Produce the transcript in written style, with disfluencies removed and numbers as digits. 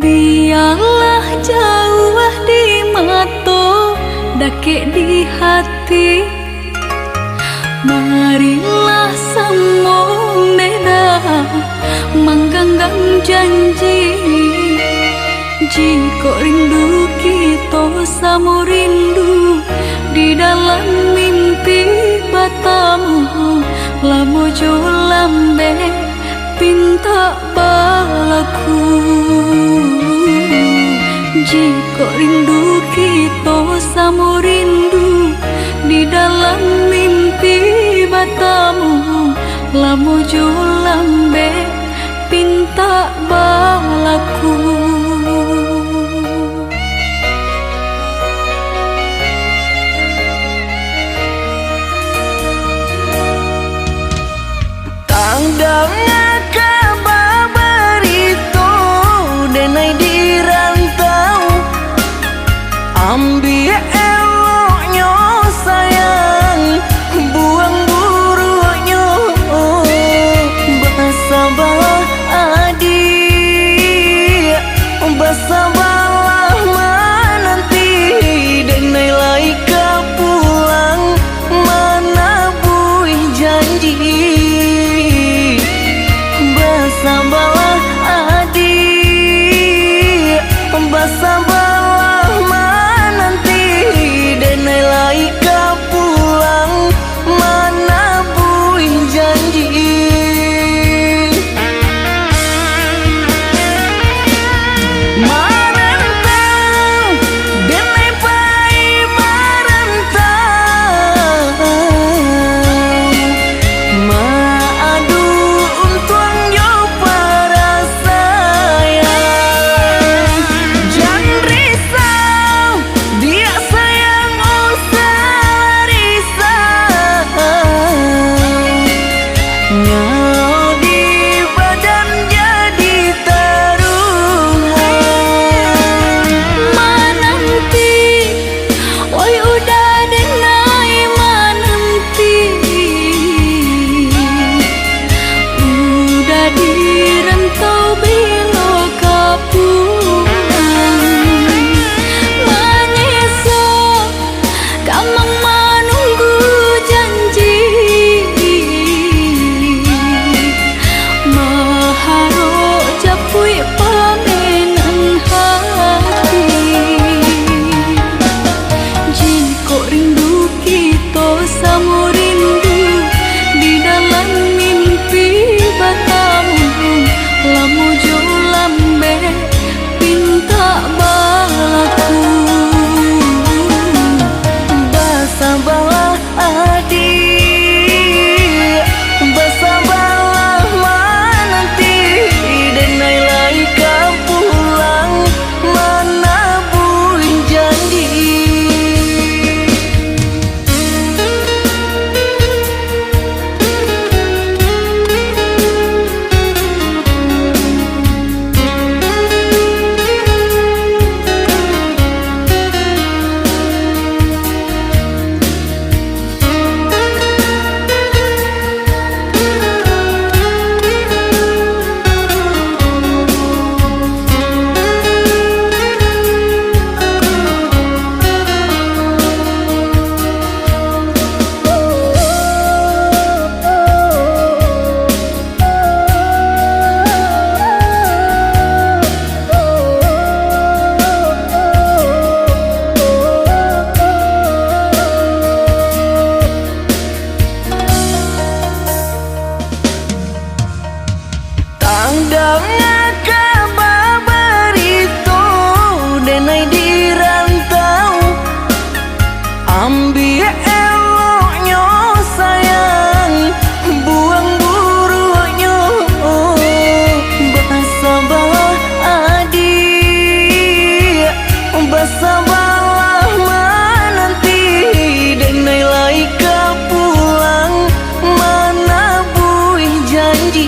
Biarlah jauh di mata, dake di hati. Marilah sambung beda, menggenggam janji. Jika rindu kita sama rindu di dalam mimpi batamu, lamo jo lambe pinta balaku. Jika rindu kita sama rindu di dalam mimpi batamu, lamo jo lambe pinta balaku. Tandangnya kabar itu denai di rantau, ambil eloknya sayang, buang buruknya. Bersabarlah adik, bersabarlah menanti, denai laika pulang mana buih janji. Bersabarlah adik, bersabarlah menanti, denai laika pulang mana buih janji. Marantau, denai pai marantau, maadu untuang yo para sayang. Jangan risau, dia sayang usah risau. Nyau di badan jadi taruhan. Mananti, oi udah denai mananti. Udah di rantau bila kapulang. Menyesal, kamang menunggu janji. Maharo japui pamenan hati. Jika rindu kita sama rindu di dalam mimpi batamu, lamo jo lambe pinta balaku. Bersabarlah adik, bersabarlah menanti, denai laika pulang mana buih janji. Tandangnya kabar itu denai di rantau, ambil eloknya sayang, buang buruknya. Bersabarlah adik, bersabarlah menanti, denai laika pulang mana buih janji.